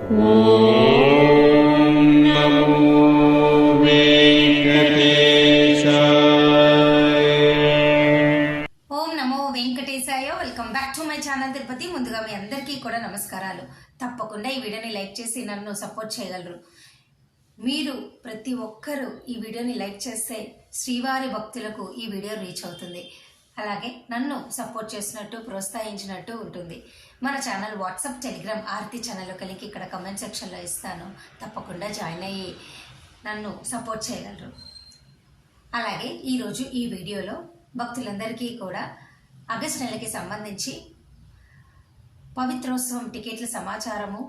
Welcome back to my channel Tirupati. ముందుగా మీ అందరికీ కూడా నమస్కారాలు. తప్పకుండా ఈ వీడియోని లైక్ చేసి నన్ను సపోర్ట్ చేయగలరు. మీరు ప్రతి ఒక్కరూ ఈ వీడియోని లైక్ చేస్తే శ్రీవారి భక్తులకు ఈ వీడియో రీచ్ అవుతుంది. అలాగే నన్ను సపోర్ట్ చేసినట్టు ప్రోత్సహించినట్టు ఉంటుంది. మన channel WhatsApp, Telegram, Aarti channel కలిగి ఇక్కడ కమెంట్ సెక్షన్లో ఇస్తాను. తప్పకుండా జాయిన్ అయ్యి నన్ను సపోర్ట్ చేయగలరు. అలాగే ఈరోజు ఈ వీడియోలో భక్తులందరికీ కూడా ఆగస్టు నెలకి సంబంధించి పవిత్రోత్సవం టికెట్ల సమాచారము,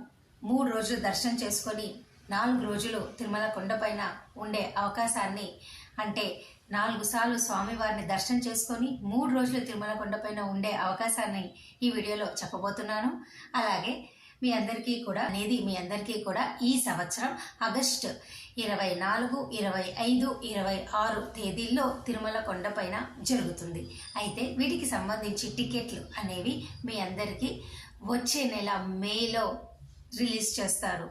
3 రోజులు దర్శనం చేసుకొని 4 రోజులు తిరుమల కొండపైన ఉండే అవకాశాన్ని, అంటే 4 సార్లు స్వామివారిని దర్శనం చేసుకొని 3 రోజులు తిరుమల కొండపైన ఉండే అవకాశాన్ని ఈ వీడియోలో చెప్పబోతున్నాను. అలాగే మీ అందరికీ కూడా ఈ సంవత్సరం ఆగస్టు 24, 25, 26 తేదీల్లో తిరుమల కొండపైన జరుగుతుంది. అయితే వీటికి సంబంధించి టికెట్లు అనేవి మీ అందరికీ వచ్చే నెల మేలో రిలీజ్ చేస్తారు.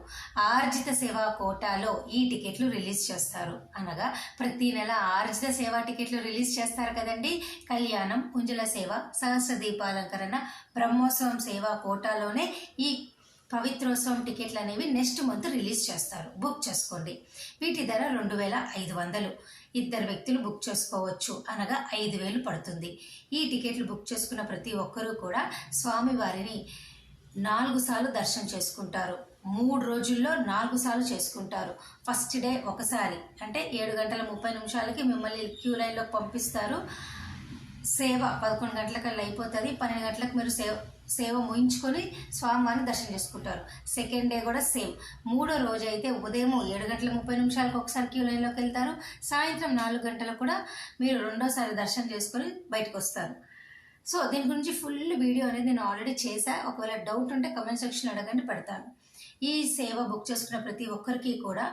ఆర్జిత సేవా కోటాలో ఈ టికెట్లు రిలీజ్ చేస్తారు. అనగా ప్రతి నెల ఆర్జిత సేవా టికెట్లు రిలీజ్ చేస్తారు కదండి. కళ్యాణం, కుంజల సేవ, సహస్ర దీపాలంకరణ, బ్రహ్మోత్సవం సేవా కోటాలోనే ఈ పవిత్రోత్సవం టికెట్లు అనేవి నెక్స్ట్ మంత్ రిలీజ్ చేస్తారు. బుక్ చేసుకోండి. వీటి ధర 2500. 2 వ్యక్తులు బుక్ చేసుకోవచ్చు, అనగా 5000 పడుతుంది. ఈ టికెట్లు బుక్ చేసుకున్న ప్రతి ఒక్కరూ కూడా స్వామివారిని 4 సార్లు దర్శనం చేసుకుంటారు. 3 రోజుల్లో 4 సార్లు చేసుకుంటారు. ఫస్ట్ డే ఒకసారి, అంటే 7:30 మిమ్మల్ని క్యూ లైన్లో పంపిస్తారు. సేవ 11 గంటలకల్లా అయిపోతుంది. 12 గంటలకు మీరు సేవ ముగించుకొని స్వామివారిని దర్శనం చేసుకుంటారు. సెకండ్ డే కూడా సేమ్. 3వ రోజు అయితే ఉదయం 7:30 ఒకసారి క్యూ లైన్లోకి వెళ్తారు. సాయంత్రం 4 గంటలకు కూడా మీరు 2వసారి దర్శనం చేసుకొని బయటకు వస్తారు. సో దీని గురించి ఫుల్ వీడియో అనేది నేను ఆల్రెడీ చేశా. ఒకవేళ డౌట్ ఉంటే కమెంట్ సెక్షన్లో అడగండి, పెడతాను. ఈ సేవ బుక్ చేసుకున్న ప్రతి ఒక్కరికి కూడా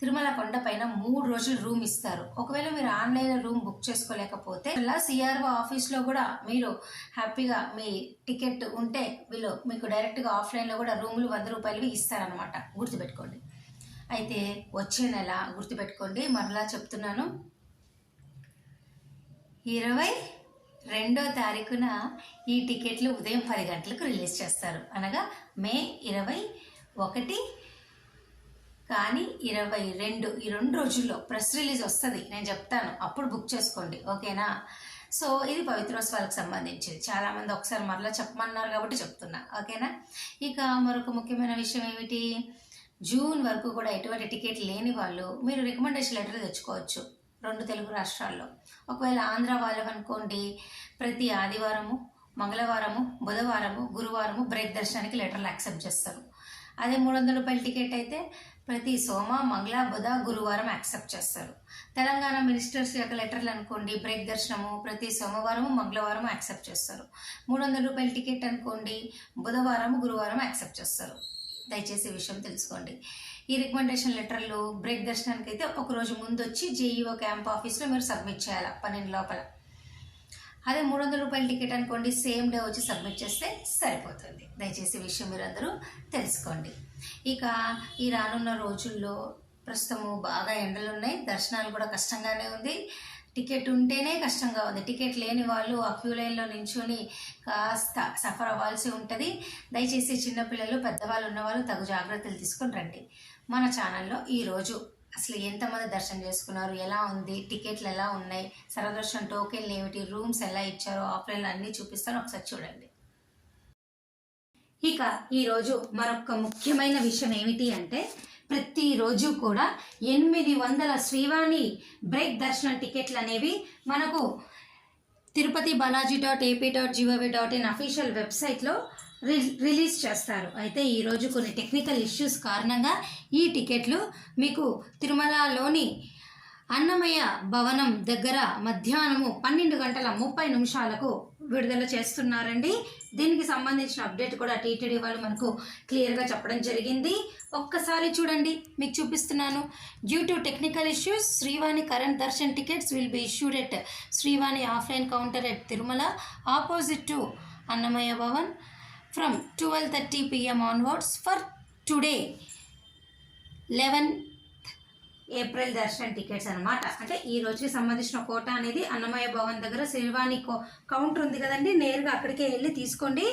తిరుమల కొండ పైన 3 రోజులు రూమ్ ఇస్తారు. ఒకవేళ మీరు ఆన్లైన్ రూమ్ బుక్ చేసుకోలేకపోతే ఇలా సిఆర్ఓ ఆఫీస్లో కూడా మీరు హ్యాపీగా మీ టికెట్ ఉంటే వీళ్ళు మీకు డైరెక్ట్గా ఆఫ్లైన్లో కూడా రూములు 100 రూపాయలు ఇస్తారనమాట. గుర్తుపెట్టుకోండి. అయితే వచ్చే నెల గుర్తుపెట్టుకోండి, మరలా చెప్తున్నాను, 22వ తారీఖున ఈ టికెట్లు ఉదయం 10 గంటలకు రిలీజ్ చేస్తారు. అనగా మే 21 కానీ 22 ఈ 2 రోజుల్లో ప్రెస్ రిలీజ్ వస్తుంది. నేను చెప్తాను, అప్పుడు బుక్ చేసుకోండి. ఓకేనా? సో ఇది పవిత్రోత్సవాలకు సంబంధించింది. చాలామంది ఒకసారి మరలా చెప్పమన్నారు కాబట్టి చెప్తున్నా. ఓకేనా? ఇక మరొక ముఖ్యమైన విషయం ఏమిటి, జూన్ వరకు కూడా ఎటువంటి టికెట్ లేని వాళ్ళు మీరు రికమెండేషన్ లెటర్ తెచ్చుకోవచ్చు 2 తెలుగు రాష్ట్రాల్లో. ఒకవేళ ఆంధ్ర వాళ్ళు అనుకోండి, ప్రతి ఆదివారము, మంగళవారము, బుధవారము, గురువారము బ్రేక్ దర్శనానికి లెటర్లు యాక్సెప్ట్ చేస్తారు. అదే 300 రూపాయల టికెట్ అయితే ప్రతి సోమ, మంగళ, బుధ, గురువారం యాక్సెప్ట్ చేస్తారు. తెలంగాణ మినిస్టర్స్ యొక్క లెటర్లు అనుకోండి, బ్రేక్ దర్శనము ప్రతి సోమవారము, మంగళవారం యాక్సెప్ట్ చేస్తారు. 300 రూపాయల టికెట్ అనుకోండి, బుధవారం, గురువారం యాక్సెప్ట్ చేస్తారు. దయచేసి ఈ విషయం తెలుసుకోండి. ఈ రికమెండేషన్ లెటర్లు బ్రేక్ దర్శనానికి అయితే ఒకరోజు ముందు వచ్చి జేఈఓ క్యాంప్ ఆఫీస్లో మీరు సబ్మిట్ చేయాలి 12 లోపల. అదే 300 రూపాయల టికెట్ అనుకోండి, సేమ్ డే వచ్చి సబ్మిట్ చేస్తే సరిపోతుంది. దయచేసి విషయం మీరు అందరూ తెలుసుకోండి. ఇక ఈ రానున్న రోజుల్లో ప్రస్తుతము బాగా ఎండలు ఉన్నాయి, దర్శనాలు కూడా కష్టంగానే ఉంది. టికెట్ ఉంటేనే కష్టంగా ఉంది. టికెట్ లేని వాళ్ళు ఆ క్యూ లైన్లో నించుని కాస్త సఫర్ అవ్వాల్సి ఉంటుంది. దయచేసి చిన్నపిల్లలు, పెద్దవాళ్ళు ఉన్నవాళ్ళు తగు జాగ్రత్తలు తీసుకొని రండి. మన ఛానల్లో ఈరోజు అసలు ఎంతమంది దర్శనం చేసుకున్నారు, ఎలా ఉంది, టికెట్లు ఎలా ఉన్నాయి, సర్వదర్శనం టోకెన్లు ఏమిటి, రూమ్స్ ఎలా ఇచ్చారో ఆఫ్లైన్లో అన్నీ చూపిస్తాను, ఒకసారి చూడండి. ఇక ఈరోజు మరొక ముఖ్యమైన విషయం ఏమిటి అంటే, ప్రతిరోజు కూడా 800 శ్రీవాణి బ్రేక్ దర్శనం టికెట్లు అనేవి మనకు tirupati.balaji.ap.gov.in అఫీషియల్ వెబ్సైట్లో రిలీజ్ చేస్తారు. అయితే ఈరోజు కొన్ని టెక్నికల్ ఇష్యూస్ కారణంగా ఈ టికెట్లు మీకు తిరుమలలోని అన్నమయ్య భవనం దగ్గర మధ్యాహ్నము 12:30 విడుదల చేస్తున్నారండి. దీనికి సంబంధించిన అప్డేట్ కూడా టీటీడీ వాళ్ళు మనకు క్లియర్గా చెప్పడం జరిగింది. ఒక్కసారి చూడండి, మీకు చూపిస్తున్నాను. Due to technical issues, Srivani current Darshan tickets will be issued at Srivani offline counter at Tirumala opposite to Annamayya Bhavan from 12:30 PM onwards. For today 11 April దర్శనం టికెట్స్ అనమాట. అంటే ఈ రోజుకి సంబంధించిన కోట అనేది అన్నమయ్య భవన్ దగ్గర శ్రీవాణి కౌంటర్ ఉంది కదండి, నేరుగా అక్కడికే వెళ్ళి తీసుకోండి.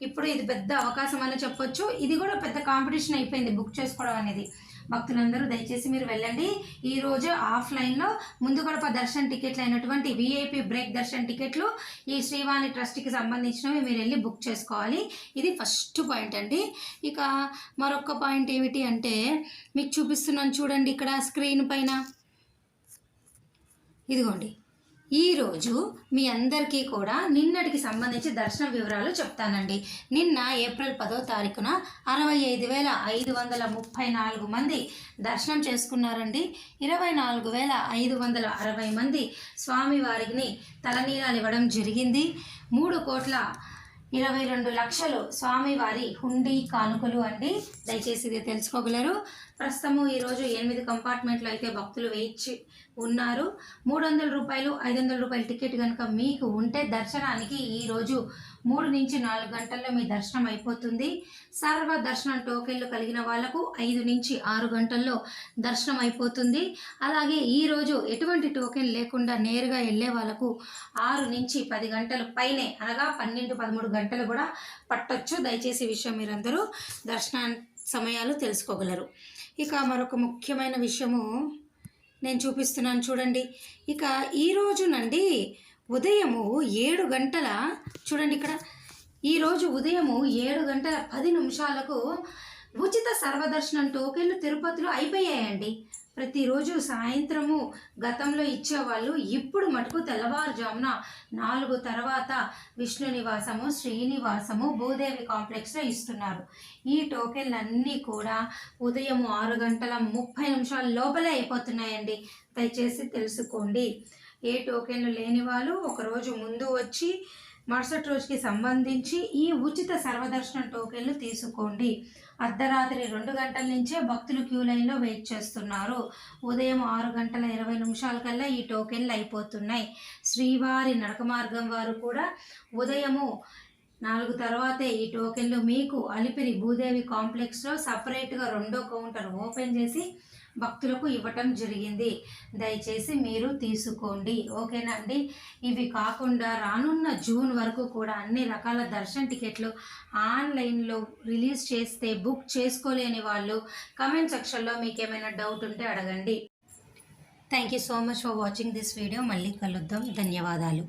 ఇప్పుడు ఇది పెద్ద అవకాశం అని చెప్పొచ్చు. ఇది కూడా పెద్ద కాంపిటీషన్ అయిపోయింది బుక్ చేసుకోవడం అనేది. భక్తులందరూ దయచేసి మీరు వెళ్ళండి. ఈరోజు ఆఫ్లైన్లో ముందు గడప దర్శన టికెట్లు అయినటువంటి విఐపి బ్రేక్ దర్శన టికెట్లు ఈ శ్రీవాణి ట్రస్ట్కి సంబంధించినవి మీరు వెళ్ళి బుక్ చేసుకోవాలి. ఇది ఫస్ట్ పాయింట్ అండి. ఇక మరొక పాయింట్ ఏమిటి అంటే మీకు చూపిస్తున్నాను చూడండి, ఇక్కడ స్క్రీన్ పైన ఇదిగోండి. ఈరోజు మీ అందరికీ కూడా నిన్నటికి సంబంధించి దర్శన వివరాలు చెప్తానండి. నిన్న ఏప్రిల్ 10వ తారీఖున 65,534 మంది దర్శనం చేసుకున్నారండి. 24,560 మంది స్వామివారికి తలనీలాలు ఇవ్వడం జరిగింది. 3,22,00,000 స్వామివారి హుండీ కానుకలు అండి. దయచేసి ఇది తెలుసుకోగలరు. ప్రస్తుతము ఈరోజు 8 కంపార్ట్మెంట్లు అయితే భక్తులు వేయించి ఉన్నారు. 300 రూపాయలు 500 రూపాయల టికెట్ కనుక మీకు ఉంటే దర్శనానికి ఈరోజు 3 నుంచి 4 గంటల్లో మీ దర్శనం అయిపోతుంది. సర్వ దర్శనం టోకెన్లు కలిగిన వాళ్లకు 5 నుంచి 6 గంటల్లో దర్శనం అయిపోతుంది. అలాగే ఈరోజు ఎటువంటి టోకెన్ లేకుండా నేరుగా వెళ్ళే వాళ్ళకు 6 నుంచి 10 గంటల పైనే, అనగా 12-13 గంటలు కూడా పట్టొచ్చు. దయచేసి ఈ విషయం మీరందరూ దర్శన సమయాలు తెలుసుకోగలరు. ఇక మరొక ముఖ్యమైన విషయము నేను చూపిస్తున్నాను చూడండి. ఇక ఈరోజునండి ఉదయము 7 గంటల చూడండి, ఇక్కడ ఈరోజు ఉదయము 7 గంటల 10 నిమిషాలకు ఉచిత సర్వదర్శనం టోకెన్లు తిరుపతిలో అయిపోయాయండి. ప్రతిరోజు సాయంత్రము గతంలో ఇచ్చేవాళ్ళు ఇప్పుడు మటుకు తెల్లవారుజామున 4 తర్వాత విష్ణు నివాసము, శ్రీనివాసము, భూదేవి కాంప్లెక్స్లో ఇస్తున్నారు. ఈ టోకెన్లు అన్నీ కూడా ఉదయం 6 గంటల 30 నిమిషాల లోపలే అయిపోతున్నాయండి. దయచేసి తెలుసుకోండి. ఏ టోకెన్లు లేని వాళ్ళు ఒకరోజు ముందు వచ్చి మరుసటి రోజుకి సంబంధించి ఈ ఉచిత సర్వదర్శనం టోకెన్లు తీసుకోండి. అర్ధరాత్రి 2 గంటల నుంచే భక్తులు క్యూ లైన్లో వెయిట్ చేస్తున్నారు. ఉదయం 6 గంటల 20 నిమిషాల కల్లా ఈ టోకెన్లు అయిపోతున్నాయి. శ్రీవారి నడక మార్గం వారు కూడా ఉదయము 4 తర్వాతే ఈ టోకెన్లు మీకు అలిపిరి భూదేవి కాంప్లెక్స్లో సపరేట్గా 2వ కౌంటర్ ఓపెన్ చేసి భక్తులకు ఇవ్వటం జరిగింది. దయచేసి మీరు తీసుకోండి. ఓకేనా అండి? ఇవి కాకుండా రానున్న జూన్ వరకు కూడా అన్ని రకాల దర్శన టికెట్లు ఆన్లైన్లో రిలీజ్ చేస్తే బుక్ చేసుకోలేని వాళ్ళు కమెంట్ సెక్షన్లో మీకు ఏమైనా డౌట్ ఉంటే అడగండి. Thank you so much for watching this video. మళ్ళీ కలుద్దాం. ధన్యవాదాలు.